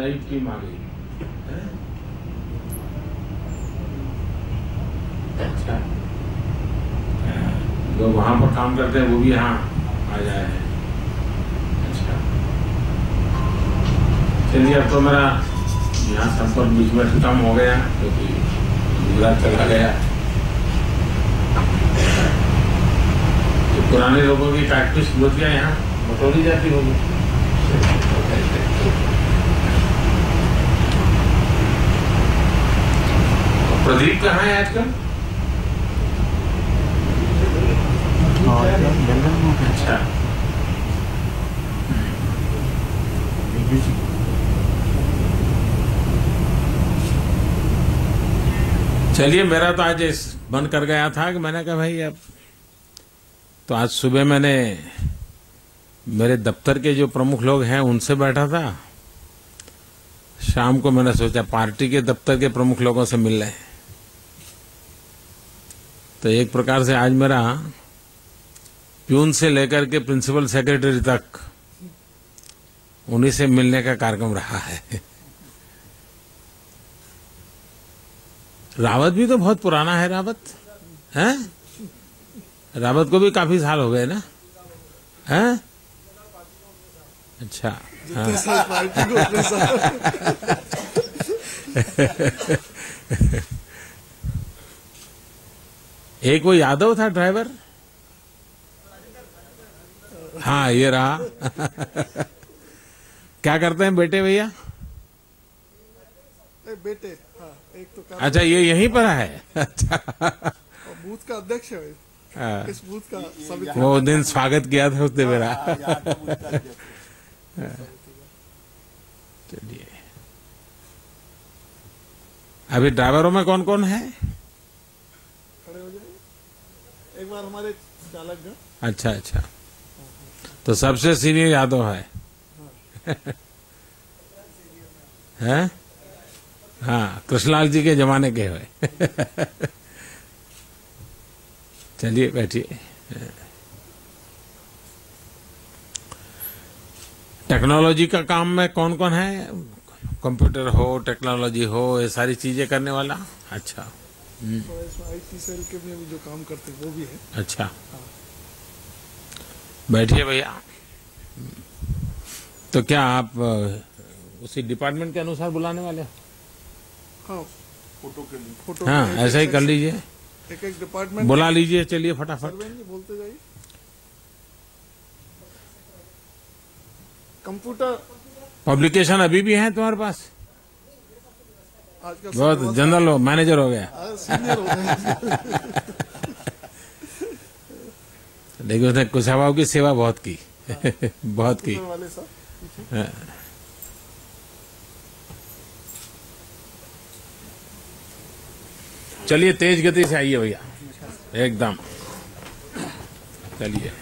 नई टीम आ गई। अच्छा, जो वहां पर काम करते हैं वो भी यहाँ आ जाए। अच्छा, चलिए अब तो मेरा यहाँ संपर्क बीच में खत्म हो गया क्योंकि गुजरात चला गया। तो पुराने लोगों की प्रैक्टिस बच गया, यहाँ बटोरी जाती होगी। प्रदीप कहाँ है आजकल? अच्छा, चलिए मेरा तो आज मन कर गया था कि मैंने कहा भाई अब तो आज सुबह मैंने मेरे दफ्तर के जो प्रमुख लोग हैं उनसे बैठा था। शाम को मैंने सोचा पार्टी के दफ्तर के प्रमुख लोगों से मिल लें। तो एक प्रकार से आज मेरा प्यून से लेकर के प्रिंसिपल सेक्रेटरी तक उन्हीं से मिलने का कार्यक्रम रहा है। रावत भी तो बहुत पुराना है। रावत हैं? रावत को भी काफी साल हो गए ना? हैं? अच्छा, हाँ। एक वो यादव था ड्राइवर। हाँ, ये रहा। क्या करते हैं बेटे भैया? बेटे, हाँ, एक तो अच्छा, ये यहीं पर है। अच्छा, बूथ का अध्यक्ष है। इस बूथ का समिति। वो दिन स्वागत किया था उसने मेरा। चलिए, अभी ड्राइवरों में कौन कौन है? खड़े हो जाइए। एक बार हमारे चालक गण। अच्छा अच्छा, तो सबसे सीनियर यादव है। हैं? हाँ, कृष्णलाल जी के जमाने के हुए। चलिए बैठिए। टेक्नोलॉजी का काम में कौन कौन है? कंप्यूटर हो, टेक्नोलॉजी हो, ये सारी चीजें करने वाला। अच्छा, IT सेल के में भी जो काम करते हैं वो भी है। अच्छा, बैठिए भैया। तो क्या आप उसी डिपार्टमेंट के अनुसार बुलाने वाले हो? हाँ, फोटो के लिए। फोटो हाँ, ऐसा ही कर लीजिए। एक एक डिपार्टमेंट बुला लीजिए। चलिए फटाफट। बोलते जाइए। कंप्यूटर पब्लिकेशन अभी भी है तुम्हारे पास? आज का बहुत जनरल हो, मैनेजर हो गया। सीनियर हो गए। लेकिन उसने कुशाभाव की सेवा बहुत की। बहुत की। वाले साहब, हाँ। चलिए तेज गति से आइए भैया, एकदम। चलिए,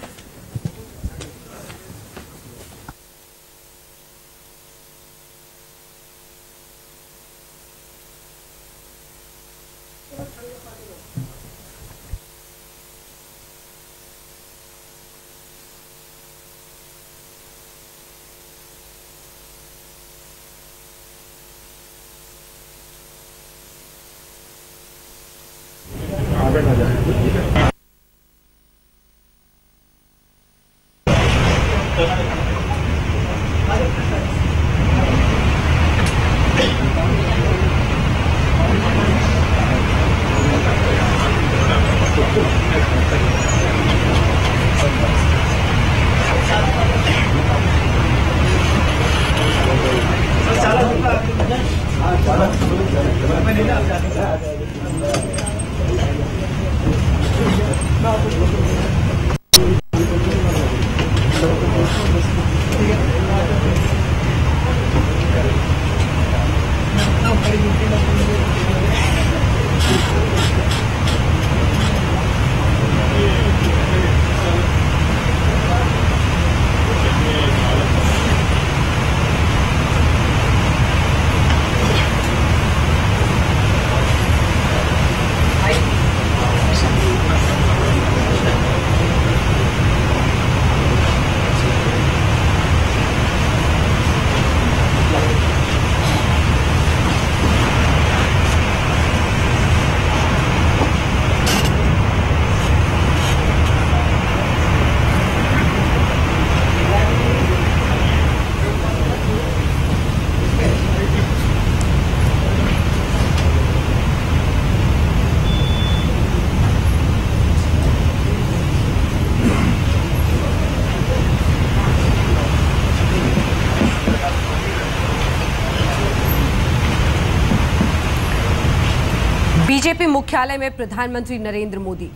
बीजेपी मुख्यालय में प्रधानमंत्री नरेंद्र मोदी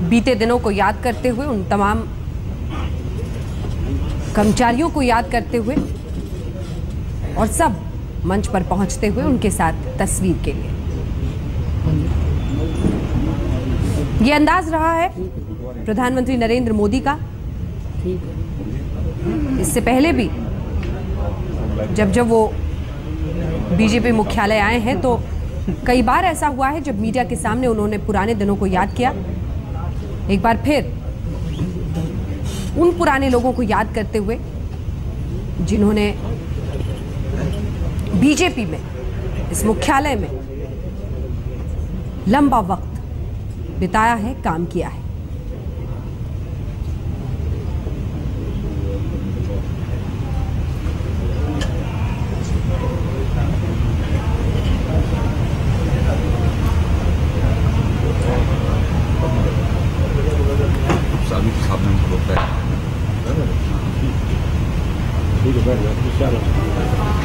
बीते दिनों को याद करते हुए, उन तमाम कर्मचारियों को याद करते हुए और सब मंच पर पहुंचते हुए उनके साथ तस्वीर के लिए। ये अंदाज रहा है प्रधानमंत्री नरेंद्र मोदी का। इससे पहले भी जब वो बीजेपी मुख्यालय आए हैं तो कई बार ऐसा हुआ है जब मीडिया के सामने उन्होंने पुराने दिनों को याद किया। एक बार फिर उन पुराने लोगों को याद करते हुए जिन्होंने बीजेपी में, इस मुख्यालय में लंबा वक्त बिताया है, काम किया है।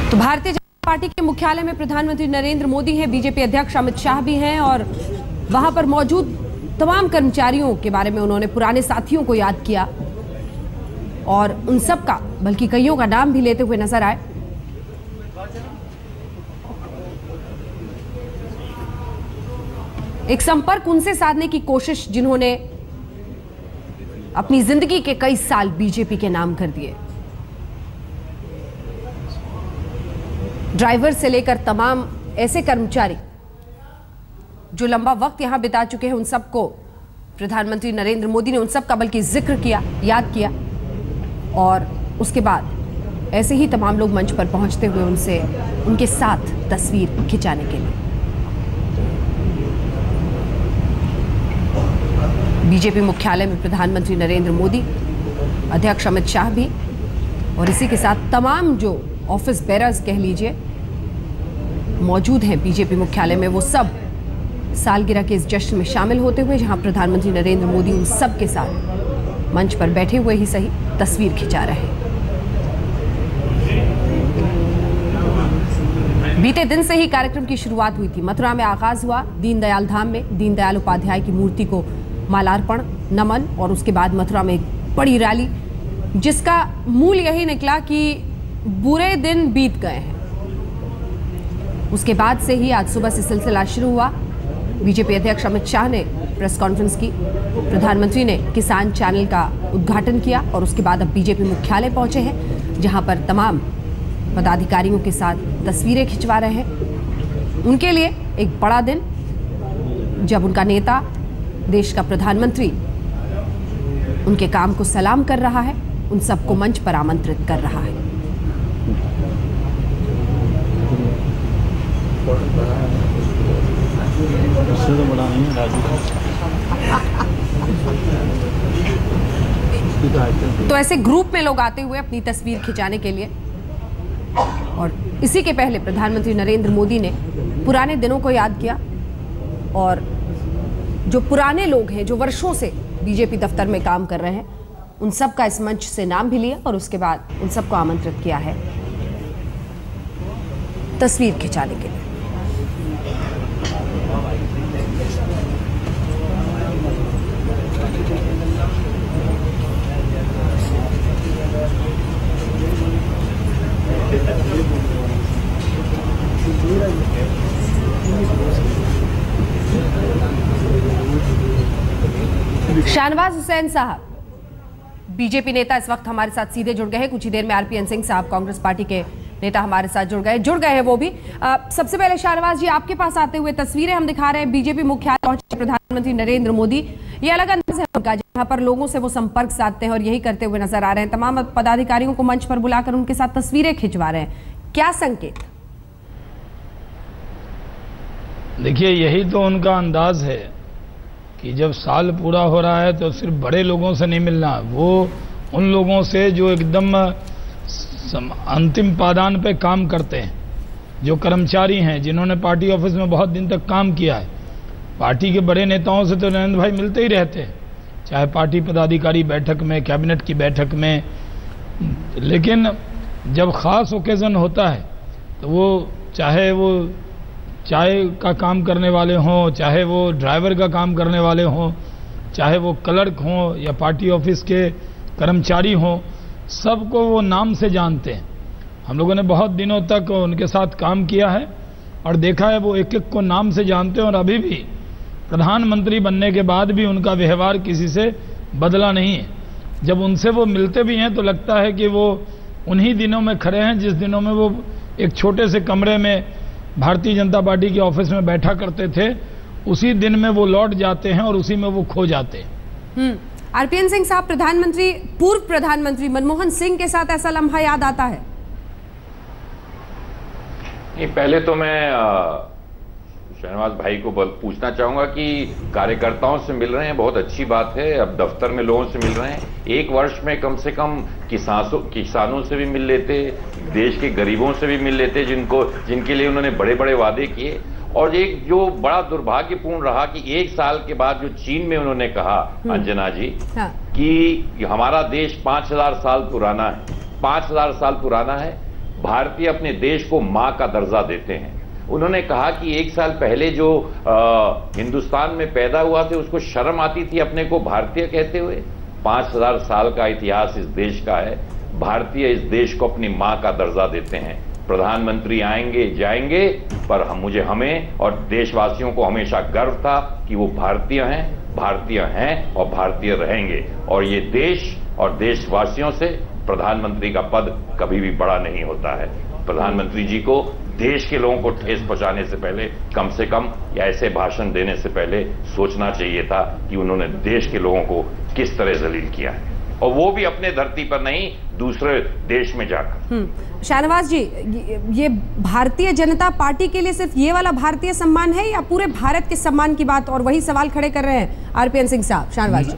तो भारतीय जनता पार्टी के मुख्यालय में प्रधानमंत्री नरेंद्र मोदी हैं, बीजेपी अध्यक्ष अमित शाह भी हैं और वहां पर मौजूद तमाम कर्मचारियों के बारे में उन्होंने पुराने साथियों को याद किया और उन सब का, बल्कि कईयों का नाम भी लेते हुए नजर आए। एक संपर्क उनसे साधने की कोशिश जिन्होंने अपनी जिंदगी के कई साल बीजेपी के नाम कर दिए। ड्राइवर से लेकर तमाम ऐसे कर्मचारी जो लंबा वक्त यहां बिता चुके हैं, उन सबको प्रधानमंत्री नरेंद्र मोदी ने उन सब का बल्कि जिक्र किया, याद किया और उसके बाद ऐसे ही तमाम लोग मंच पर पहुंचते हुए उनसे, उनके साथ तस्वीर खिंचाने के लिए। बीजेपी मुख्यालय में प्रधानमंत्री नरेंद्र मोदी, अध्यक्ष अमित शाह भी और इसी के साथ तमाम जो ऑफिस बेरर्स कह लीजिए मौजूद हैं बीजेपी मुख्यालय में, वो सब सालगिरह के इस जश्न में शामिल होते हुए जहां प्रधानमंत्री नरेंद्र मोदी उन सब के साथ मंच पर बैठे हुए ही सही तस्वीर खिंचा रहे हैं। बीते दिन से ही कार्यक्रम की शुरुआत हुई थी। मथुरा में आगाज हुआ, दीनदयाल धाम में दीनदयाल उपाध्याय की मूर्ति को मालार्पण, नमन और उसके बाद मथुरा में एक बड़ी रैली जिसका मूल यही निकला कि बुरे दिन बीत गए हैं। उसके बाद से ही आज सुबह से सिलसिला शुरू हुआ। बीजेपी अध्यक्ष अमित शाह ने प्रेस कॉन्फ्रेंस की, प्रधानमंत्री ने किसान चैनल का उद्घाटन किया और उसके बाद अब बीजेपी मुख्यालय पहुंचे हैं जहां पर तमाम पदाधिकारियों के साथ तस्वीरें खिंचवा रहे हैं। उनके लिए एक बड़ा दिन जब उनका नेता, देश का प्रधानमंत्री उनके काम को सलाम कर रहा है, उन सबको मंच पर आमंत्रित कर रहा है। तो ऐसे ग्रुप में लोग आते हुए अपनी तस्वीर खिंचाने के लिए, और इसी के पहले प्रधानमंत्री नरेंद्र मोदी ने पुराने दिनों को याद किया और जो पुराने लोग हैं, जो वर्षों से बीजेपी दफ्तर में काम कर रहे हैं, उन सब का इस मंच से नाम भी लिया और उसके बाद उन सबको आमंत्रित किया है तस्वीर खिंचाने के लिए। शाहनवाज हुसैन साहब, बीजेपी नेता, इस वक्त हमारे साथ सीधे जुड़ गए हैं। कुछ ही देर में आरपीएन सिंह साहब, कांग्रेस पार्टी के नेता, हमारे साथ जुड़ गए हैं वो भी। सबसे पहले शाहनवाज जी, आपके पास आते हुए तस्वीरें हम दिखा रहे हैं। बीजेपी मुख्यालय पहुंचे प्रधानमंत्री नरेंद्र मोदी। ये अलग अंदाज है उनका, जहां पर लोगों से वो संपर्क साधते हैं और यही करते हुए नजर आ रहे हैं। तमाम पदाधिकारियों को मंच पर बुलाकर उनके साथ तस्वीरें खिंचवा रहे हैं। क्या संकेत? देखिए, यही तो उनका अंदाज है कि जब साल पूरा हो रहा है तो सिर्फ बड़े लोगों से नहीं मिलना, वो उन लोगों से जो एकदम अंतिम पायदान पे काम करते हैं, जो कर्मचारी हैं, जिन्होंने पार्टी ऑफिस में बहुत दिन तक काम किया है। पार्टी के बड़े नेताओं से तो नरेंद्र भाई मिलते ही रहते हैं, चाहे पार्टी पदाधिकारी बैठक में, कैबिनेट की बैठक में, लेकिन जब ख़ास ओकेज़न होता है तो वो चाहे वो चाय का काम करने वाले हों, चाहे वो ड्राइवर का काम करने वाले हों, चाहे वो क्लर्क हों या पार्टी ऑफिस के कर्मचारी हों, सबको वो नाम से जानते हैं। हम लोगों ने बहुत दिनों तक उनके साथ काम किया है और देखा है वो एक एक को नाम से जानते हैं और अभी भी प्रधानमंत्री बनने के बाद भी उनका व्यवहार किसी से बदला नहीं है। जब उनसे वो मिलते भी हैं तो लगता है कि वो उन्हीं दिनों में खड़े हैं जिस दिनों में वो एक छोटे से कमरे में भारतीय जनता पार्टी के ऑफिस में बैठा करते थे, उसी दिन में वो लौट जाते हैं और उसी में वो खो जाते हैं। आरपीएन सिंह साहब, पूर्व प्रधानमंत्री मनमोहन सिंह के साथ ऐसा लम्हा याद आता है? नहीं, पहले तो मैं शहनवाज भाई को पूछना चाहूंगा कि कार्यकर्ताओं से मिल रहे हैं, बहुत अच्छी बात है। अब दफ्तर में लोगों से मिल रहे हैं, एक वर्ष में कम से कम किसानों से भी मिल लेते, देश के गरीबों से भी मिल लेते, जिनके लिए उन्होंने बड़े बड़े वादे किए। और एक जो बड़ा दुर्भाग्यपूर्ण रहा कि एक साल के बाद जो चीन में उन्होंने कहा, अंजना जी, कि हमारा देश 5000 साल पुराना है, 5000 साल पुराना है, भारतीय अपने देश को मां का दर्जा देते हैं। उन्होंने कहा कि एक साल पहले जो हिंदुस्तान में पैदा हुआ थे उसको शर्म आती थी अपने को भारतीय कहते हुए। 5000 साल का इतिहास इस देश का है, भारतीय इस देश को अपनी मां का दर्जा देते हैं। प्रधानमंत्री आएंगे जाएंगे, पर हमें और देशवासियों को हमेशा गर्व था कि वो भारतीय हैं और भारतीय रहेंगे। और ये देश और देशवासियों से प्रधानमंत्री का पद कभी भी बड़ा नहीं होता है। प्रधानमंत्री जी को देश के लोगों को ठेस पहुंचाने से पहले, कम से कम या ऐसे भाषण देने से पहले सोचना चाहिए था कि उन्होंने देश के लोगों को किस तरह जलील किया है, और वो भी अपने धरती पर नहीं, दूसरे देश में जाकर। शाहनवाज जी, ये भारतीय जनता पार्टी के लिए सिर्फ ये वाला भारतीय सम्मान है या पूरे भारत के सम्मान की बात, और वही सवाल खड़े कर रहे हैं आरपीएन सिंह साहब? शाहनवाज जी,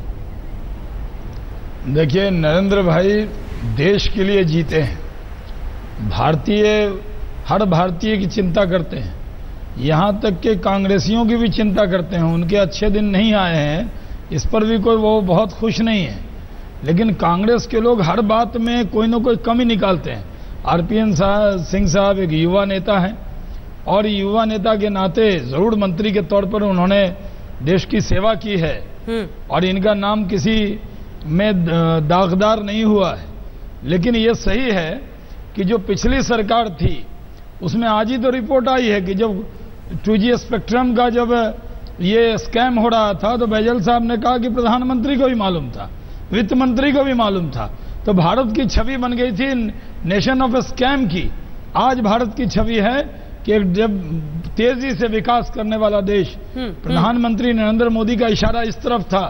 देखिए, नरेंद्र भाई देश के लिए जीते हैं, हर भारतीय की चिंता करते हैं, यहां तक के कांग्रेसियों की भी चिंता करते हैं। उनके अच्छे दिन नहीं आए हैं, इस पर भी कोई वो बहुत खुश नहीं है, लेकिन कांग्रेस के लोग हर बात में कोई ना कोई कमी निकालते हैं। आरपीएन सिंह साहब एक युवा नेता हैं और युवा नेता के नाते जरूर मंत्री के तौर पर उन्होंने देश की सेवा की है और इनका नाम किसी में दागदार नहीं हुआ है। लेकिन ये सही है कि जो पिछली सरकार थी उसमें आज ही तो रिपोर्ट आई है कि जब 2G स्पेक्ट्रम का जब ये स्कैम हो रहा था तो बैजल साहब ने कहा कि प्रधानमंत्री को भी मालूम था, वित्त मंत्री को भी मालूम था। तो भारत की छवि बन गई थी नेशन ऑफ स्कैम की। आज भारत की छवि है कि जब तेजी से विकास करने वाला देश, प्रधानमंत्री नरेंद्र मोदी का इशारा इस तरफ था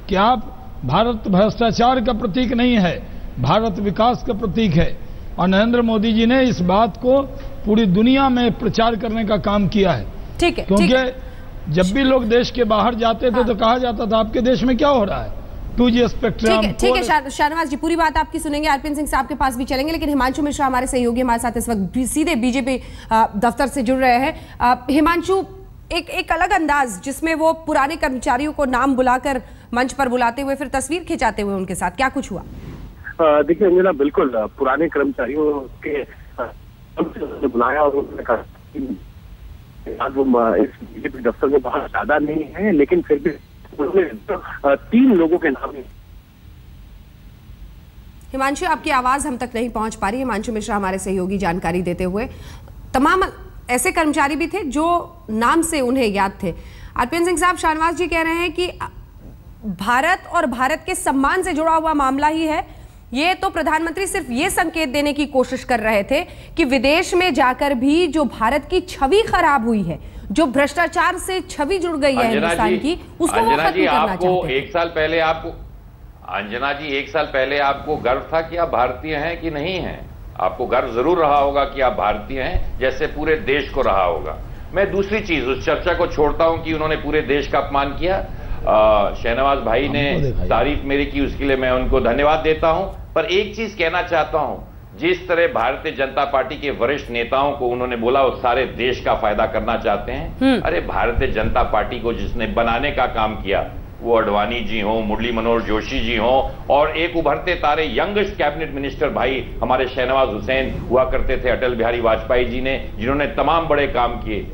कि आप, भारत भ्रष्टाचार का प्रतीक नहीं है, भारत विकास का प्रतीक है। और नरेंद्र मोदी जी ने इस बात को पूरी दुनिया में प्रचार करने का काम किया है। ठीक है, क्योंकि जब भी लोग देश के बाहर जाते थे तो कहा जाता था आपके देश में क्या हो रहा है, 2G स्पेक्ट्रम। ठीक है शाहनवाज जी, पूरी बात आपकी सुनेंगे, आरपीएन सिंह साहब के पास भी चलेंगे, लेकिन हिमांशु मिश्रा हमारे सहयोगी हमारे साथ इस वक्त सीधे बीजेपी दफ्तर से जुड़ रहे हैं। हिमांशु, एक अलग अंदाज जिसमें वो पुराने कर्मचारियों को नाम बुलाकर मंच पर बुलाते हुए फिर तस्वीर खिंचाते हुए उनके साथ, क्या कुछ हुआ? देखिए अंजना, बिल्कुल पुराने कर्मचारियों के बुलाया और उन्होंने कहा वो इस बीजेपी दफ्तर में बहुत ज्यादा नहीं है, लेकिन फिर भी उन्होंने 3 लोगों के नाम। हिमांशु, आपकी आवाज हम तक नहीं पहुंच पा रही। हिमांशु मिश्रा हमारे सहयोगी जानकारी देते हुए, तमाम ऐसे कर्मचारी भी थे जो नाम से उन्हें याद थे। आरपीएन सिंह साहब, शाहनवाज जी कह रहे हैं कि भारत और भारत के सम्मान से जुड़ा हुआ मामला ही है ये, तो प्रधानमंत्री सिर्फ ये संकेत देने की कोशिश कर रहे थे कि विदेश में जाकर भी जो भारत की छवि खराब हुई है, जो भ्रष्टाचार से छवि जुड़ गई है हिंदुस्तान की, उसको वो खत्म करना चाहते हैं। एक साल पहले आपको, अंजना जी, एक साल पहले आपको गर्व था कि आप भारतीय हैं कि नहीं हैं? आपको गर्व जरूर रहा होगा कि आप भारतीय हैं, जैसे पूरे देश को रहा होगा। मैं दूसरी चीज, उस चर्चा को छोड़ता हूं कि उन्होंने पूरे देश का अपमान किया। शहनवाज भाई ने तारीफ मेरी की, उसके लिए मैं उनको धन्यवाद देता हूं। पर एक चीज कहना चाहता हूं, जिस तरह भारतीय जनता पार्टी के वरिष्ठ नेताओं को उन्होंने बोला वो सारे देश का फायदा करना चाहते हैं, अरे भारतीय जनता पार्टी को जिसने बनाने का काम किया, वो अडवाणी जी हों, मुरली मनोहर जोशी जी हों, और एक उभरते तारे यंगेस्ट कैबिनेट मिनिस्टर भाई हमारे शहनवाज हुसैन हुआ करते थे, अटल बिहारी वाजपेयी जी ने, जिन्होंने तमाम बड़े काम किए।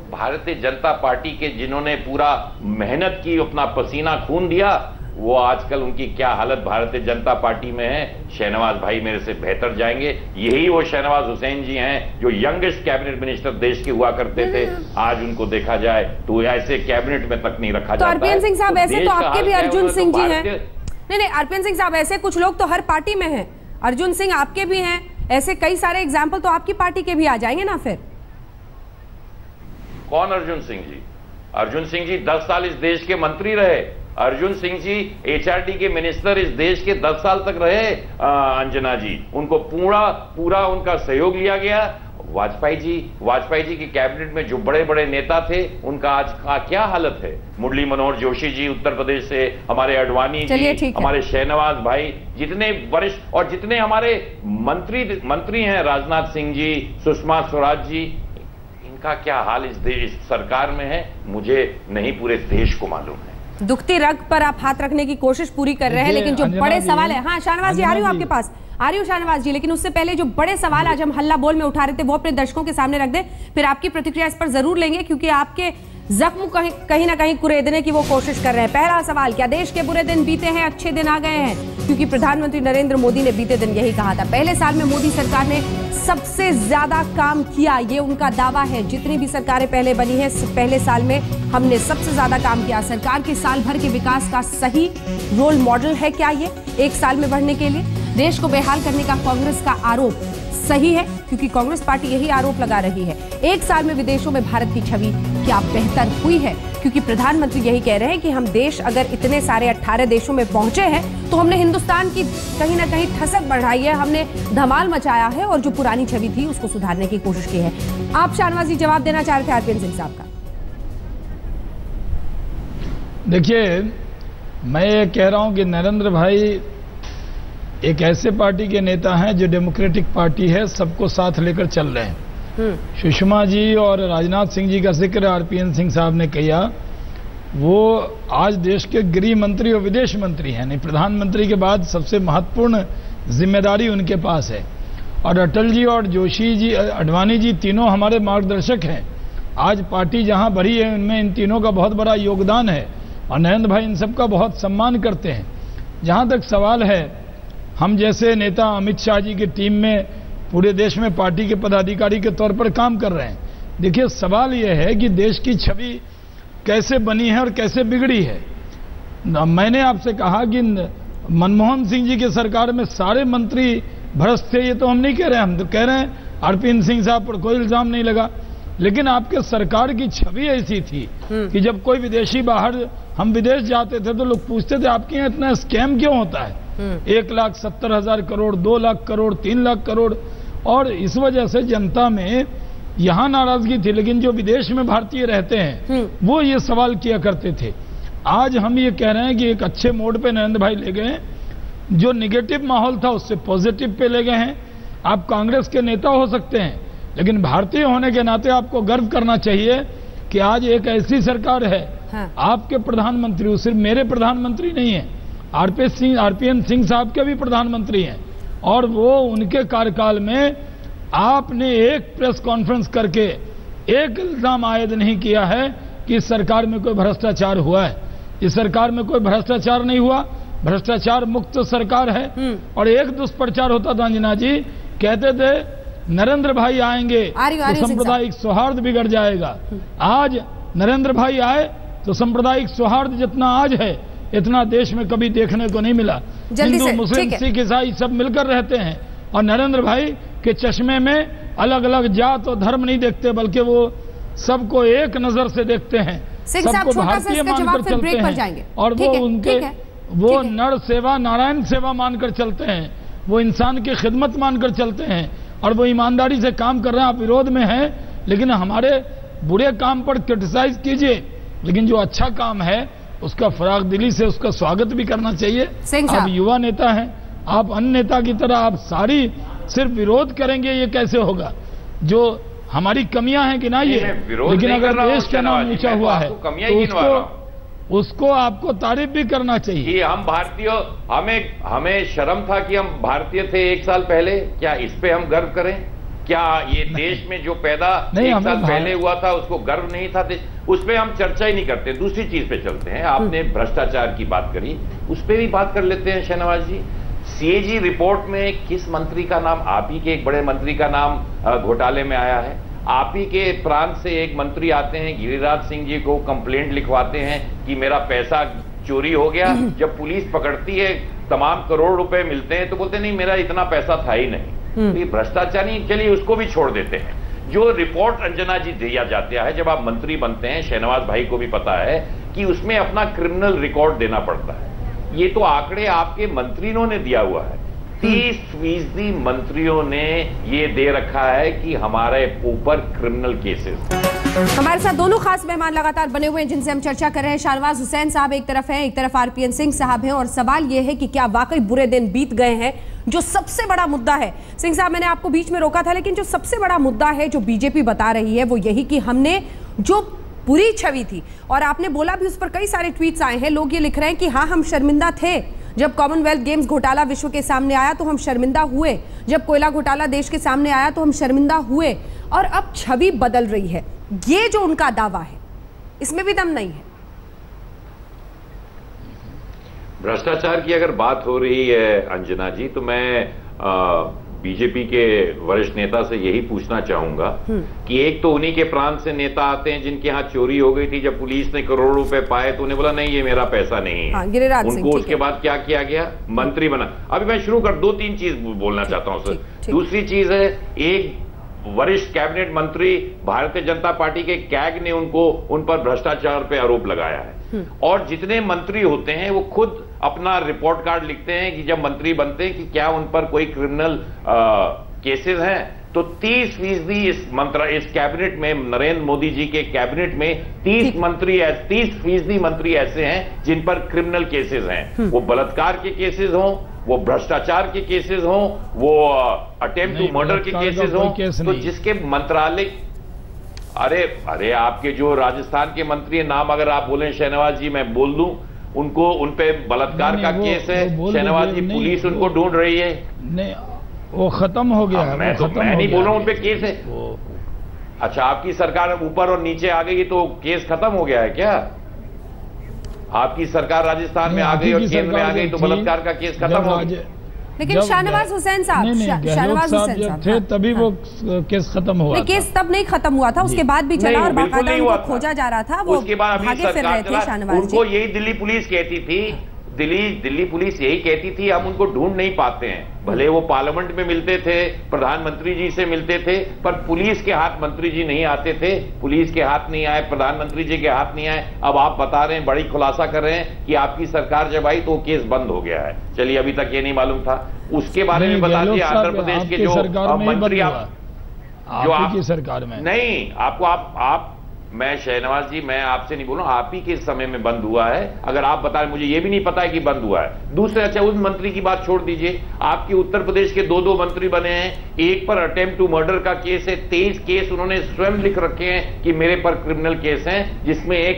भारतीय जनता पार्टी के जिन्होंने पूरा मेहनत की, अपना पसीना खून दिया, वो आजकल उनकी क्या हालत भारतीय जनता पार्टी में है, शहनवाज भाई मेरे से बेहतर जाएंगे। यही वो शहनवाज हुसैन जी हैं जो यंगेस्ट कैबिनेट मिनिस्टर देश के हुआ करते थे। आज उनको देखा जाए तो ऐसे कैबिनेट में तक नहीं रखा जाता। आरपीएन सिंह साहब, ऐसे तो आपके भी अर्जुन सिंह जी हैं। नहीं, आरपीएन सिंह साहब, ऐसे कुछ लोग तो हर पार्टी में हैं। अर्जुन सिंह आपके भी हैं, ऐसे कई सारे एग्जाम्पल तो आपकी पार्टी के भी आ जाएंगे ना फिर। कौन अर्जुन सिंह जी? अर्जुन सिंह जी 10 साल इस देश के मंत्री रहे। अर्जुन सिंह जी एचआरडी के मिनिस्टर इस देश के 10 साल तक रहे। अंजना जी, उनको पूरा उनका सहयोग लिया गया। वाजपेयी जी की कैबिनेट में जो बड़े बड़े नेता थे, उनका आज का क्या हालत है। मुरली मनोहर जोशी जी उत्तर प्रदेश से, हमारे अडवाणी जी, हमारे शहनवाज भाई, जितने वरिष्ठ और जितने हमारे मंत्री हैं, राजनाथ सिंह जी, सुषमा स्वराज जी, इनका क्या हाल इस सरकार में है, मुझे नहीं, पूरे देश को मालूम है। दुखती रग पर आप हाथ रखने की कोशिश पूरी कर रहे हैं, लेकिन जो बड़े सवाल है, हाँ शाहनवाज जी, आ रही हूँ आपके पास, आ रही हूँ शाहनवाज जी, लेकिन उससे पहले जो बड़े सवाल आज हम हल्ला बोल में उठा रहे थे वो अपने दर्शकों के सामने रख दें, फिर आपकी प्रतिक्रिया इस पर जरूर लेंगे, क्योंकि आपके जख्म कहीं ना कहीं कुरेदने की वो कोशिश कर रहे हैं। पहला सवाल, क्या देश के बुरे दिन बीते हैं, अच्छे दिन आ गए हैं? क्योंकि प्रधानमंत्री नरेंद्र मोदी ने बीते दिन यही कहा था। पहले साल में मोदी सरकार ने सबसे ज्यादा काम किया, ये उनका दावा है। जितनी भी सरकारें पहले बनी हैं, पहले साल में हमने सबसे ज्यादा काम किया। सरकार के साल भर के विकास का सही रोल मॉडल है क्या ये एक साल में बढ़ने के लिए? देश को बेहाल करने का कांग्रेस का आरोप सही है, क्योंकि कांग्रेस पार्टी यही आरोप लगा रही है। एक साल में विदेशों में भारत की छवि क्या बेहतर हुई है? क्योंकि प्रधानमंत्री यही कह रहे हैं कि हम देश अगर इतने सारे 18 देशों में पहुंचे हैं तो हमने हिंदुस्तान की कहीं ना कहीं ठसक बढ़ाई है, हमने धमाल मचाया है और जो पुरानी छवि थी उसको सुधारने की कोशिश की है। आप शाहनवाज जी जवाब देना चाह रहे थे आरपीएन सिंह साहब का। देखिए, मैं ये कह रहा हूं कि नरेंद्र भाई एक ऐसे पार्टी के नेता हैं जो डेमोक्रेटिक पार्टी है, सबको साथ लेकर चल रहे हैं। सुषमा जी और राजनाथ सिंह जी का जिक्र आरपीएन सिंह साहब ने किया, वो आज देश के गृह मंत्री और विदेश मंत्री हैं, नहीं प्रधानमंत्री के बाद सबसे महत्वपूर्ण जिम्मेदारी उनके पास है। और अटल जी और जोशी जी, अडवाणी जी, तीनों हमारे मार्गदर्शक हैं। आज पार्टी जहां बढ़ी है उनमें इन तीनों का बहुत बड़ा योगदान है और नरेंद्र भाई इन सबका बहुत सम्मान करते हैं। जहां तक सवाल है, हम जैसे नेता अमित शाह जी की टीम में पूरे देश में पार्टी के पदाधिकारी के तौर पर काम कर रहे हैं। देखिए, सवाल यह है कि देश की छवि कैसे बनी है और कैसे बिगड़ी है। मैंने आपसे कहा कि मनमोहन सिंह जी की सरकार में सारे मंत्री भ्रष्ट थे, ये तो हम नहीं कह रहे हैं, हम तो कह रहे हैं आरपीएन सिंह साहब पर कोई इल्जाम नहीं लगा, लेकिन आपके सरकार की छवि ऐसी थी कि जब कोई विदेशी बाहर, हम विदेश जाते थे तो लोग पूछते थे आपके यहाँ इतना स्कैम क्यों होता है, 1,70,000 करोड़, 2 लाख करोड़, 3 लाख करोड़, और इस वजह से जनता में यहाँ नाराजगी थी। लेकिन जो विदेश में भारतीय रहते हैं वो ये सवाल किया करते थे। आज हम ये कह रहे हैं कि एक अच्छे मोड पे नरेंद्र भाई ले गए, जो निगेटिव माहौल था उससे पॉजिटिव पे ले गए हैं। आप कांग्रेस के नेता हो सकते हैं, लेकिन भारतीय होने के नाते आपको गर्व करना चाहिए कि आज एक ऐसी सरकार है, आपके प्रधानमंत्री, वो सिर्फ मेरे प्रधानमंत्री नहीं है, आरपीएन सिंह साहब के भी प्रधानमंत्री हैं, और वो उनके कार्यकाल में आपने एक प्रेस कॉन्फ्रेंस करके एक इल्जाम आयद नहीं किया है कि इस सरकार में कोई भ्रष्टाचार हुआ है। इस सरकार में कोई भ्रष्टाचार नहीं हुआ, भ्रष्टाचार मुक्त सरकार है। और एक दुष्प्रचार होता था अंजना जी, कहते थे नरेंद्र भाई आएंगे तो सांप्रदायिक सौहार्द बिगड़ जाएगा। आज नरेंद्र भाई आए तो सांप्रदायिक सौहार्द जितना आज है इतना देश में कभी देखने को नहीं मिला। हिंदू, मुस्लिम, सिख, ईसाई सब मिलकर रहते हैं, और नरेंद्र भाई के चश्मे में अलग अलग जात और धर्म नहीं देखते, बल्कि वो सबको एक नजर से देखते हैं, सबको भारतीय मानकर चलते हैं, और वो उनके वो नर सेवा नारायण सेवा मानकर चलते हैं, वो इंसान की खिदमत मानकर चलते हैं, और वो ईमानदारी से काम कर रहे हैं। आप विरोध में हैं, लेकिन हमारे बुरे काम पर क्रिटिसाइज कीजिए, लेकिन जो अच्छा काम है उसका फराग दिली से उसका स्वागत भी करना चाहिए। आप युवा नेता हैं, आप अन्य नेता की तरह आप सारी सिर्फ विरोध करेंगे, ये कैसे होगा? जो हमारी कमियां हैं कि ना ये, लेकिन अगर देश का नाम ऊंचा हुआ है तो उसको आपको तारीफ भी करना चाहिए। कि हम भारतीय, हमें शर्म था कि हम भारतीय थे एक साल पहले, क्या इस पे हम गर्व करें? क्या ये देश में जो पैदा नहीं, एक साल हमें पहले हुआ था उसको गर्व नहीं था? उस पर हम चर्चा ही नहीं करते। दूसरी चीज पे चलते हैं। आपने भ्रष्टाचार की बात करी, उस पर भी बात कर लेते हैं शहनवाज जी। सीएजी रिपोर्ट में किस मंत्री का नाम, आप ही के एक बड़े मंत्री का नाम घोटाले में आया है? आप ही के प्रांत से एक मंत्री आते हैं, गिरिराज सिंह जी को कंप्लेंट लिखवाते हैं कि मेरा पैसा चोरी हो गया। जब पुलिस पकड़ती है, तमाम करोड़ रुपए मिलते हैं तो बोलते नहीं मेरा इतना पैसा था ही नहीं। तो ये भ्रष्टाचारी, चलिए उसको भी छोड़ देते हैं। जो रिपोर्ट अंजना जी दिया जाता है जब आप मंत्री बनते हैं, शहनवाज भाई को भी पता है कि उसमें अपना क्रिमिनल रिकॉर्ड देना पड़ता है। ये तो आंकड़े आपके मंत्रियों ने दिया हुआ है। 30% मंत्रियों ने ये दे रखा है कि हमारे ऊपर क्रिमिनल केसेस। हमारे साथ दोनों खास मेहमान लगातार बने हुए हैं जिनसे हम चर्चा कर रहे हैं। शाहनवाज हुसैन साहब एक तरफ हैं, एक तरफ आरपीएन सिंह साहब हैं, और सवाल यह है कि क्या वाकई बुरे दिन बीत गए हैं? जो सबसे बड़ा मुद्दा है, सिंह साहब मैंने आपको बीच में रोका था, लेकिन जो सबसे बड़ा मुद्दा है जो बीजेपी बता रही है वो यही कि हमने जो बुरी छवि थी, और आपने बोला भी, उस पर कई सारे ट्वीट्स आए हैं, लोग ये लिख रहे हैं कि हाँ हम शर्मिंदा थे। जब कॉमनवेल्थ गेम्स घोटाला विश्व के सामने आया तो हम शर्मिंदा हुए, जब कोयला घोटाला देश के सामने आया तो हम शर्मिंदा हुए, और अब छवि बदल रही है। ये जो उनका दावा है इसमें भी दम नहीं है। भ्रष्टाचार की अगर बात हो रही है अंजना जी, तो मैं बीजेपी के वरिष्ठ नेता से यही पूछना चाहूंगा कि एक तो उन्हीं के प्रांत से नेता आते हैं जिनके यहाँ चोरी हो गई थी, जब पुलिस ने करोड़ों रुपए पाए तो उन्हें बोला नहीं ये मेरा पैसा नहीं है। गिरिराज सिंह, उनको उसके बाद क्या किया गया? मंत्री बना। अभी मैं शुरू कर 2-3 चीज बोलना चाहता हूं सर। दूसरी चीज है, एक वरिष्ठ कैबिनेट मंत्री भारतीय जनता पार्टी के कैग ने उन पर भ्रष्टाचार पे आरोप लगाया है, और जितने मंत्री होते हैं वो खुद अपना रिपोर्ट कार्ड लिखते हैं कि जब मंत्री बनते हैं कि क्या उन पर कोई क्रिमिनल केसेस हैं। तो 30% इस कैबिनेट में, नरेंद्र मोदी जी के कैबिनेट में 30% मंत्री ऐसे हैं जिन पर क्रिमिनल केसेस हैं। वो बलात्कार के केसेस हों, वो भ्रष्टाचार के केसेस हों, वो अटेम्प्ट टू मर्डर के केसेस हों, तो जिसके मंत्रालय, अरे आपके जो राजस्थान के मंत्री है, नाम अगर आप बोलें शहनवाज जी, मैं बोल दूं उनको, उन पे बलात्कार का केस है शहनवाज जी, पुलिस उनको ढूंढ रही है। नहीं, वो खत्म हो गया है। मैं नहीं बोल रहा हूं उन पे केस है। अच्छा, आपकी सरकार ऊपर और नीचे आ गई तो केस खत्म हो गया है क्या? आपकी सरकार राजस्थान में आ गई और केंद्र में आ गई तो बलात्कार का केस खत्म हो गया? लेकिन शाहनवाज हुसैन साहब, शाहनवाज हुसैन साहब थे तभी वो केस खत्म हुआ। केस तब नहीं खत्म हुआ था, उसके बाद भी चला और बाकायदा उनको खोजा जा रहा था। वो उसके बाद भागे फिर रहे थे शाहनवाज जी। उनको यही दिल्ली पुलिस कहती थी, दिल्ली पुलिस यही कहती थी हम उनको ढूंढ नहीं पाते हैं। भले वो पार्लियामेंट में मिलते थे, प्रधानमंत्री जी से मिलते थे, पर पुलिस के हाथ मंत्री जी नहीं आते थे, पुलिस के हाथ नहीं आए, प्रधानमंत्री जी के हाथ नहीं आए। अब आप बता रहे हैं, बड़ी खुलासा कर रहे हैं कि आपकी सरकार जब आई तो वो केस बंद हो गया है। चलिए, अभी तक ये नहीं मालूम था। उसके बारे में बता दिए, आंध्र प्रदेश के जो मंत्री, जो आपकी सरकार में नहीं, आपको मैं शहनवाज जी, मैं आपसे नहीं बोल रहा हूं, आप ही के समय में बंद हुआ है। अगर आप बता रहे, मुझे ये भी नहीं पता है कि बंद हुआ है। दूसरे, अच्छा उस मंत्री की बात छोड़ दीजिए, आपके उत्तर प्रदेश के 2 मंत्री बने हैं, एक पर अटेम्प्ट टू मर्डर का केस है, 23 केस उन्होंने स्वयं लिख रखे हैं कि मेरे पर क्रिमिनल केस हैं, जिसमें एक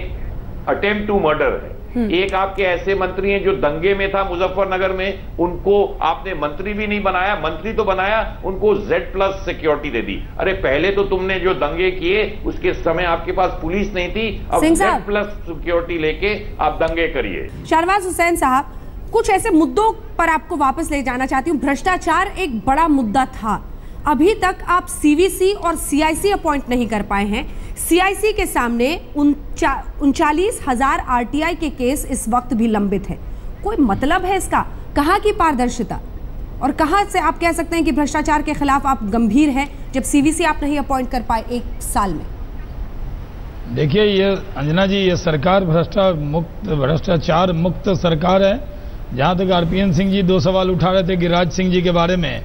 अटेम्प्ट टू मर्डर है। एक आपके ऐसे मंत्री हैं जो दंगे में था मुजफ्फरनगर में, उनको आपने मंत्री भी नहीं बनाया, मंत्री तो बनाया, उनको Z+ सिक्योरिटी दे दी। अरे पहले तो तुमने जो दंगे किए उसके समय आपके पास पुलिस नहीं थी, अब Z+ सिक्योरिटी लेके आप दंगे करिए। शाहनवाज हुसैन साहब, कुछ ऐसे मुद्दों पर आपको वापस ले जाना चाहती हूँ। भ्रष्टाचार एक बड़ा मुद्दा था, अभी तक आप CVC और CIC अपॉइंट नहीं कर पाए हैं। CIC के सामने 39,000 RTI के केस इस वक्त भी लंबित हैं। कोई मतलब है इसका? कहाँ की पारदर्शिता, और कहाँ से आप कह सकते हैं कि भ्रष्टाचार के खिलाफ आप गंभीर हैं जब CVC आप नहीं अपॉइंट कर पाए 1 साल में? देखिए, ये अंजना जी, ये सरकार भ्रष्टाचार मुक्त सरकार है। जहाँ तक आरपीएन सिंह जी 2 सवाल उठा रहे थे गिरिराज सिंह जी के बारे में,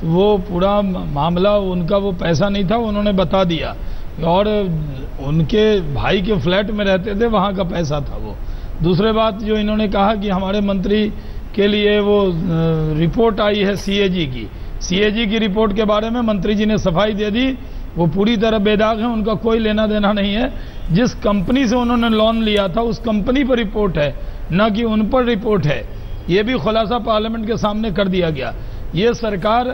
वो पूरा मामला उनका वो पैसा नहीं था, उन्होंने बता दिया, और उनके भाई के फ्लैट में रहते थे, वहाँ का पैसा था वो। दूसरे बात जो इन्होंने कहा कि हमारे मंत्री के लिए वो रिपोर्ट आई है CAG की रिपोर्ट के बारे में मंत्री जी ने सफाई दे दी, वो पूरी तरह बेदाग है, उनका कोई लेना देना नहीं है। जिस कंपनी से उन्होंने लोन लिया था उस कंपनी पर रिपोर्ट है, न कि उन पर रिपोर्ट है। ये भी खुलासा पार्लियामेंट के सामने कर दिया गया। ये सरकार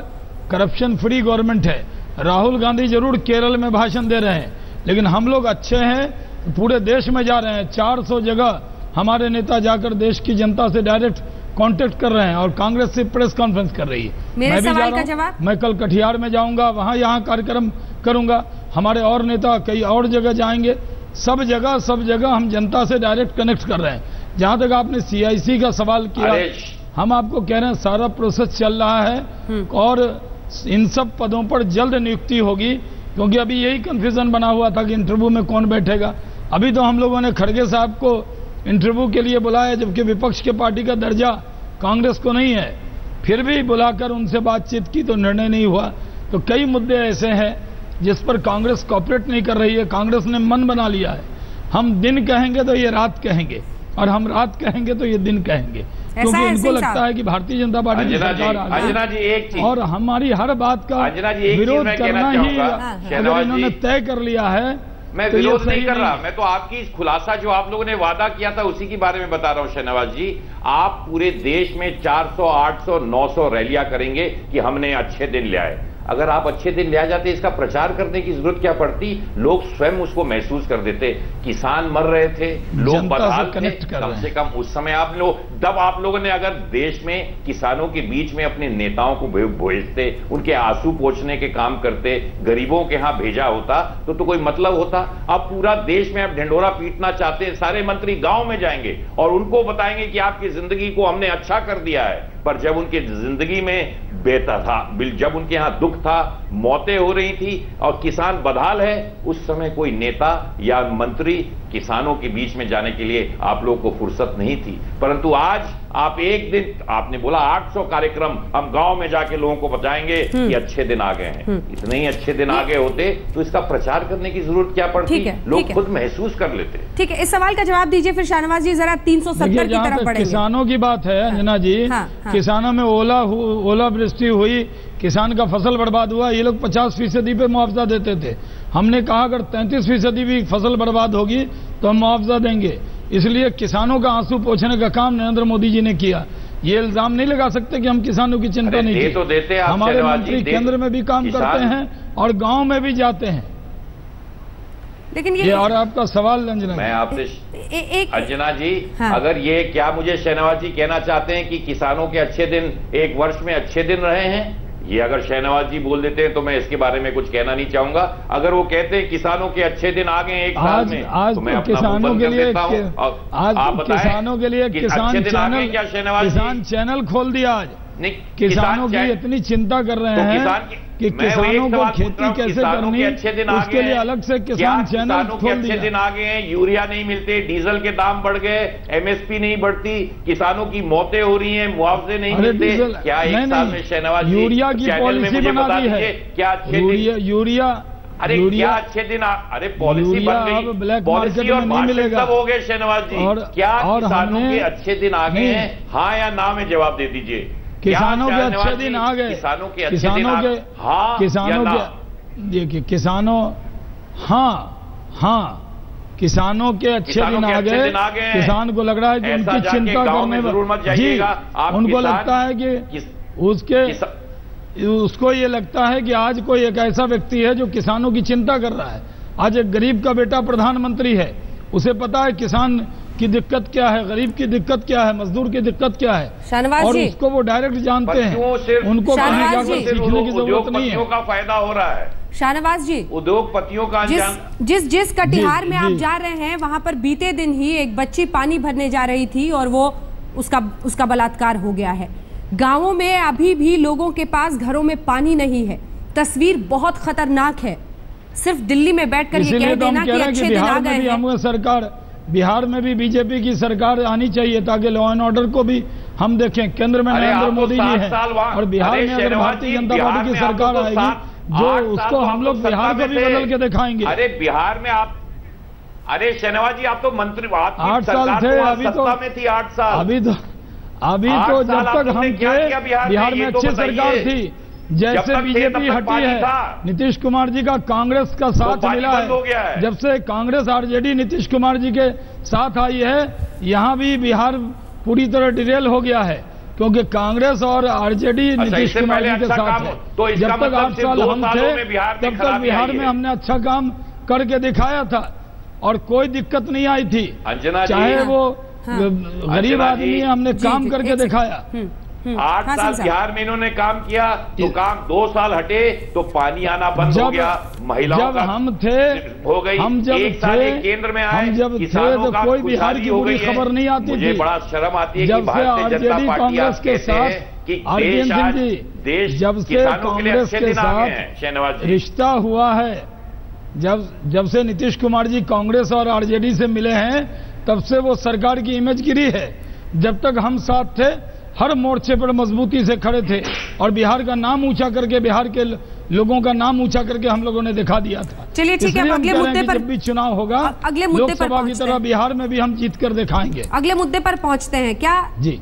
करप्शन फ्री गवर्नमेंट है। राहुल गांधी जरूर केरल में भाषण दे रहे हैं, लेकिन हम लोग अच्छे हैं, पूरे देश में जा रहे हैं। 400 जगह हमारे नेता जाकर देश की जनता से डायरेक्ट कांटेक्ट कर रहे हैं और कांग्रेस से प्रेस कॉन्फ्रेंस कर रही है। मेरे मैं भी सवाल जा का रहा जवाब? हूं। मैं कल कटिहार में जाऊंगा, वहां यहाँ कार्यक्रम करूंगा। हमारे और नेता कई और जगह जाएंगे। सब जगह हम जनता से डायरेक्ट कनेक्ट कर रहे हैं। जहां तक आपने CIC का सवाल किया, हम आपको कह रहे हैं सारा प्रोसेस चल रहा है और इन सब पदों पर जल्द नियुक्ति होगी, क्योंकि अभी यही कंफ्यूजन बना हुआ था कि इंटरव्यू में कौन बैठेगा। अभी तो हम लोगों ने खड़गे साहब को इंटरव्यू के लिए बुलाया, जबकि विपक्ष के पार्टी का दर्जा कांग्रेस को नहीं है, फिर भी बुलाकर उनसे बातचीत की तो निर्णय नहीं हुआ। तो कई मुद्दे ऐसे हैं जिस पर कांग्रेस कॉपरेट नहीं कर रही है। कांग्रेस ने मन बना लिया है, हम दिन कहेंगे तो ये रात कहेंगे और हम रात कहेंगे तो ये दिन कहेंगे, क्योंकि इनको लगता है कि भारतीय जनता पार्टी की सरकार आ गई और हमारी हर बात का विरोध करना ही अगर इन्होंने तय कर लिया है। मैं तो विरोध नहीं कर रहा, मैं तो आपकी इस खुलासा जो आप लोगों ने वादा किया था उसी के बारे में बता रहा हूं। शहनवाज जी, आप पूरे देश में 400, 800, 900 रैलियां करेंगे कि हमने अच्छे दिन ले आए। अगर आप अच्छे दिन ले आ जाते, इसका प्रचार करने की जरूरत क्या पड़ती? लोग स्वयं उसको महसूस कर देते। किसान मर रहे थे, लोग बदहाल थे, कम से कम उस समय आप लोगों ने अगर देश में किसानों के बीच में अपने नेताओं को भेजते, उनके आंसू पोंछने के काम करते, गरीबों के यहां भेजा होता तो कोई मतलब होता। अब पूरा देश में आप ढिंडोरा पीटना चाहते हैं, सारे मंत्री गांव में जाएंगे और उनको बताएंगे कि आपकी जिंदगी को हमने अच्छा कर दिया है। पर जब उनकी जिंदगी में बेहतर था, जब उनके यहां दुख था, मौतें हो रही थी और किसान बदहाल है, उस समय कोई नेता या मंत्री किसानों के बीच में जाने के लिए आप लोगों को फुर्सत नहीं थी। परंतु आज आप एक दिन, आपने बोला 800 कार्यक्रम हम गांव में जाके लोगों को बताएंगे कि अच्छे दिन आ गए हैं। इतने ही अच्छे दिन आगे होते तो इसका प्रचार करने की जरूरत क्या पड़ती? लोग खुद महसूस कर लेते। ठीक है, इस सवाल का जवाब दीजिए फिर शहनवाज जी, जरा 370 की तरफ बढ़ेंगे। किसानों की बात है अंजना जी, किसानों में ओलावृष्टि हुई, किसान का फसल बर्बाद हुआ, ये लोग 50% पे मुआवजा देते थे। हमने कहा अगर 33% भी फसल बर्बाद होगी तो हम मुआवजा देंगे। इसलिए किसानों का आंसू पोंछने का काम नरेंद्र मोदी जी ने किया। ये इल्जाम नहीं लगा सकते कि हम किसानों की चिंता नहीं की। तो देते आप, हमारे मंत्री केंद्र में भी काम करते हैं और गांव में भी जाते हैं। लेकिन ये और आपका सवाल अंजना, मैं आपसे अंजना जी, अगर ये क्या मुझे शहनवाज जी कहना चाहते हैं कि किसानों के अच्छे दिन एक वर्ष में अच्छे दिन रहे हैं? ये अगर शहनवाज जी बोल देते हैं तो मैं इसके बारे में कुछ कहना नहीं चाहूंगा। अगर वो कहते हैं किसानों के अच्छे दिन आ गए एक साल में, आज तो मैं किसानों के लिए किसानों के लिए किसान चैनल खोल दिया। आज किसानों की इतनी चिंता कर रहे हैं कि किसानों को खेती कैसे करनी, उसके लिए अलग से किसान चैनल खोल दिया। अच्छे दिन आ गए हैं, यूरिया नहीं मिलते, डीजल के दाम बढ़ गए, MSP नहीं बढ़ती, किसानों की मौतें हो रही हैं, मुआवजे नहीं मिलते। क्या एक साल में शहनवाज जी यूरिया की पॉलिसी बना दी है? क्या अच्छे यूरिया अरे क्या अच्छे दिन अरे पॉलिसी बन गई, पॉलिसी और भाषण सब हो गए शहनवाज जी। क्या किसानों के अच्छे दिन आ गए हैं? हाँ या ना में जवाब दे दीजिए। किसानों के अच्छे दिन आ गए, किसानों के अच्छे दिन हाँ, किसानों के देखिए, किसानों हाँ किसानों के अच्छे दिन आ गए। किसान को लग रहा है कि उनकी चिंता करने में जी, उनको लगता है कि उसको ये लगता है कि आज कोई एक ऐसा व्यक्ति है जो किसानों की चिंता कर रहा है। आज एक गरीब का बेटा प्रधानमंत्री है, उसे पता है किसान की दिक्कत क्या है, गरीब की दिक्कत क्या है, मजदूर की दिक्कत क्या है, और उसको वो डायरेक्ट जानते हैं। उनको कहीं जाकर सीखने की जरूरत नहीं है। का फायदा हो रहा है शाहनवाज जी। उद्योगपतियों का जिस कटिहार में आप जा रहे हैं वहां पर बीते दिन ही एक बच्ची पानी भरने जा रही थी और वो उसका बलात्कार हो गया है। गांवों में अभी भी लोगों के पास घरों में पानी नहीं है। तस्वीर बहुत खतरनाक है। सिर्फ दिल्ली में बैठकर ये कह देना कि अच्छे दिन आ गए हैं। सरकार बिहार में भी बीजेपी की सरकार आनी चाहिए ताकि लॉ एंड ऑर्डर को भी हम देखें। केंद्र में नरेंद्र मोदी जी हैं और बिहार में अगर भारतीय जनता पार्टी की सरकार आएगी जो उसको हम लोग बिहार को भी बदल के दिखाएंगे। अरे बिहार में आप, अरे शहनवाज जी आप तो मंत्री 8 साल थे, अभी तो में थी 8 साल। अभी तो जब तक हम थे बिहार में अच्छी सरकार थी। जैसे बीजेपी हटी है, नीतीश कुमार जी का कांग्रेस का साथ मिला है। जब से कांग्रेस आरजेडी नीतीश कुमार जी के साथ आई है, यहाँ भी बिहार पूरी तरह डिरेल हो गया है। क्योंकि कांग्रेस और आरजेडी नीतीश कुमार जी के साथ है। तो जब तक 8 साल हम थे तब तक बिहार में हमने अच्छा काम करके दिखाया था और कोई दिक्कत नहीं आई थी। चाहे वो गरीब आदमी, हमने काम करके दिखाया। 8 साल बिहार में इन्होंने काम किया तो काम 2 साल हटे तो पानी आना बंद हो गया, महिलाओं जब हम थे हो गई, हम जब 1 साल थे केंद्र में आए, हम जब थे तो कोई बिहार की बुरी खबर नहीं आती थी। मुझे बड़ा शर्म आती है कि जब से आरजेडी कांग्रेस के साथ जब से कांग्रेस के साथ रिश्ता हुआ है, जब से नीतीश कुमार जी कांग्रेस और आरजेडी से मिले हैं तब से वो सरकार की इमेज गिरी है। जब तक हम साथ थे हर मोर्चे पर मजबूती से खड़े थे और बिहार का नाम ऊंचा करके, बिहार के लोगों का नाम ऊंचा करके हम लोगों ने दिखा दिया था। चलिए ठीक है, अगले मुद्दे पर जब भी चुनाव होगा अगले मुद्दे पर लोकसभा की तरह बिहार में भी हम जीत कर दिखाएंगे। अगले मुद्दे पर पहुंचते हैं। क्या जी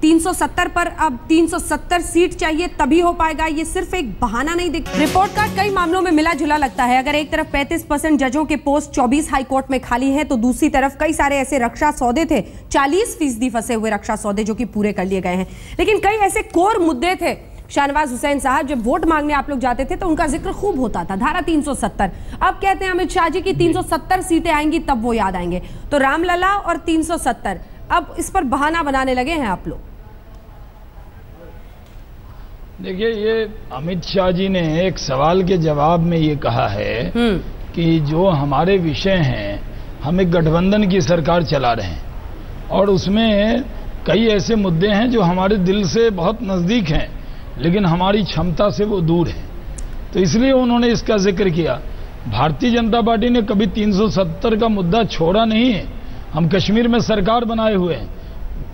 370 पर अब 370 सीट चाहिए तभी हो पाएगा? ये सिर्फ एक बहाना नहीं दिख। रिपोर्ट कार्ड कई मामलों में मिला जुला लगता है। अगर एक तरफ 35% जजों के पोस्ट 24 हाई कोर्ट में खाली हैं, तो दूसरी तरफ कई सारे ऐसे रक्षा सौदे थे, 40% फंसे हुए रक्षा सौदे जो कि पूरे कर लिए गए हैं। लेकिन कई ऐसे कोर मुद्दे थे। शाहनवाज हुसैन साहब, जब वोट मांगने आप लोग जाते थे तो उनका जिक्र खूब होता था, धारा 370। अब कहते हैं अमित शाह जी की 370 सीटें आएंगी तब वो याद आएंगे। तो रामलला और 370, अब इस पर बहाना बनाने लगे हैं आप लोग। देखिए, ये अमित शाह जी ने एक सवाल के जवाब में ये कहा है कि जो हमारे विषय हैं, हम एक गठबंधन की सरकार चला रहे हैं और उसमें कई ऐसे मुद्दे हैं जो हमारे दिल से बहुत नज़दीक हैं लेकिन हमारी क्षमता से वो दूर हैं, तो इसलिए उन्होंने इसका जिक्र किया। भारतीय जनता पार्टी ने कभी 370 का मुद्दा छोड़ा नहीं है। हम कश्मीर में सरकार बनाए हुए हैं,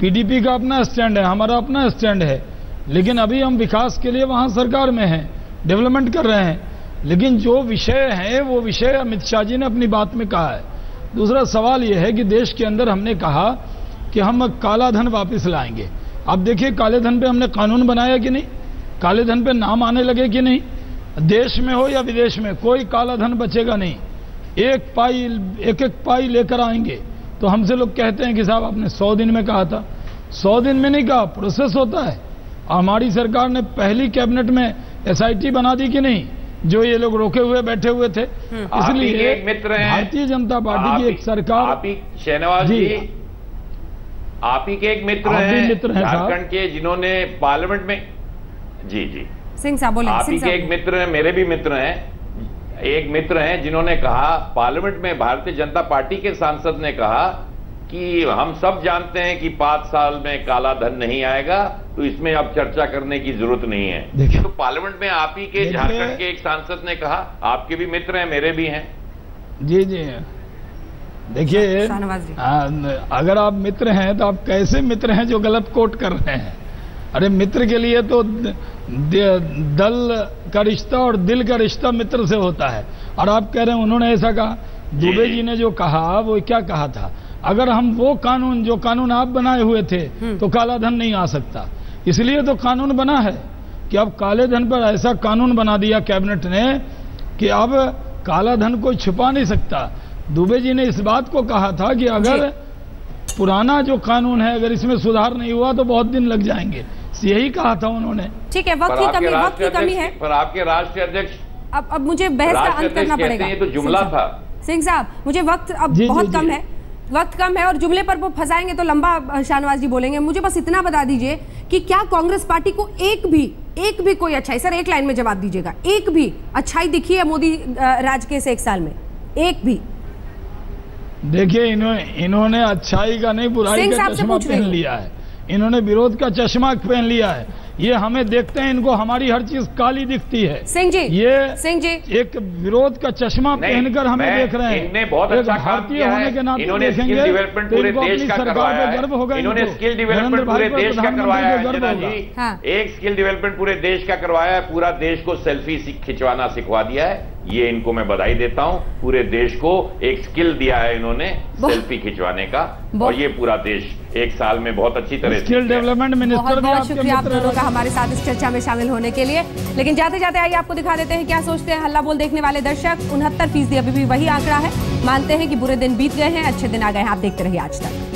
पीडीपी का अपना स्टैंड है, हमारा अपना स्टैंड है, लेकिन अभी हम विकास के लिए वहां सरकार में हैं, डेवलपमेंट कर रहे हैं। लेकिन जो विषय है वो विषय अमित शाह जी ने अपनी बात में कहा है। दूसरा सवाल यह है कि देश के अंदर हमने कहा कि हम काला धन वापस लाएंगे। अब देखिए, काले धन पे हमने कानून बनाया कि नहीं? काले धन पे नाम आने लगे कि नहीं? देश में हो या विदेश में कोई काला धन बचेगा नहीं। एक पाई लेकर आएंगे। तो हमसे लोग कहते हैं कि साहब आपने 100 दिन में कहा था। 100 दिन में नहीं कहा, प्रोसेस होता है। हमारी सरकार ने पहली कैबिनेट में एसआईटी बना दी कि नहीं, जो ये लोग रोके हुए बैठे हुए थे। इसलिए भारतीय जनता पार्टी की एक सरकार, शहनवाज जी आप ही के एक मित्र हैं झारखंड के, जिन्होंने पार्लियामेंट में, जी सिंह साहब बोले, आप ही के एक मित्र हैं, मेरे भी मित्र हैं, एक मित्र हैं जिन्होंने कहा पार्लियामेंट में, भारतीय जनता पार्टी के सांसद ने कहा कि हम सब जानते हैं कि 5 साल में काला धन नहीं आएगा, तो इसमें अब चर्चा करने की जरूरत नहीं है। देखिए, तो पार्लियामेंट में आप ही के झारखंड के एक सांसद ने कहा, आपके भी मित्र हैं, मेरे भी हैं। जी देखिए, अगर आप मित्र हैं तो आप कैसे मित्र हैं जो गलत कोट कर रहे हैं? अरे मित्र के लिए तो दल का रिश्ता और दिल का रिश्ता मित्र से होता है। और आप कह रहे हैं उन्होंने ऐसा कहा। दुबे जी ने जो कहा वो क्या कहा था? अगर हम वो कानून, जो कानून आप बनाए हुए थे, तो काला धन नहीं आ सकता। इसलिए तो कानून बना है कि अब काले धन पर ऐसा कानून बना दिया कैबिनेट ने कि अब काला धन कोई छुपा नहीं सकता। दुबे जी ने इस बात को कहा था कि अगर पुराना जो कानून है, अगर इसमें सुधार नहीं हुआ तो बहुत दिन लग जाएंगे, यही कहा था उन्होंने। ठीक है, वक्त की कमी है। पर आपके राष्ट्रीय अध्यक्ष, अब मुझे बहस का अंत करना पड़ेगा। ये तो जुमला था सिंह साहब, मुझे वक्त अब बहुत कम है, वक्त कम है और जुमले पर वो फंसाएंगे तो लंबा शाहनवाज जी बोलेंगे। मुझे बस इतना बता दीजिए कि क्या कांग्रेस पार्टी को एक भी कोई अच्छाई, सर एक लाइन में जवाब दीजिएगा, एक भी अच्छाई दिखी है मोदी राज के इस 1 साल में? एक भी? देखिए, इन्होंने अच्छाई का नहीं, बुराई का चश्मा पहन लिया है। इन्होंने विरोध का चश्मा पहन लिया है। ये हमें देखते हैं, इनको हमारी हर चीज काली दिखती है। सिंह जी, एक विरोध का चश्मा पहनकर हमें देख रहे हैं। इन्होंने बहुत अच्छा काम किया है। इन्होंने स्किल डेवलपमेंट पूरे देश का करवाया है। इन्होंने स्किल डेवलपमेंट पूरे देश का करवाया है। अंजना जी, एक स्किल डेवलपमेंट पूरे देश का करवाया है। पूरा देश को सेल्फी खिंचवाना सिखवा दिया है। ये इनको मैं बधाई देता हूं। पूरे देश को एक स्किल दिया है इन्होंने, सेल्फी खिंचवाने का, और ये पूरा देश 1 साल में बहुत अच्छी तरह से स्किल डेवलपमेंट मिनिस्टर। बहुत शुक्रिया आप दोनों का हमारे साथ इस चर्चा में शामिल होने के लिए। लेकिन जाते जाते आइए आपको दिखा देते हैं क्या सोचते हैं हल्ला बोल देखने वाले दर्शक। 69% अभी भी वही आंकड़ा है। मानते हैं कि बुरे दिन बीत गए हैं, अच्छे दिन आ गए हैं। आप देखते रहिए आज तक।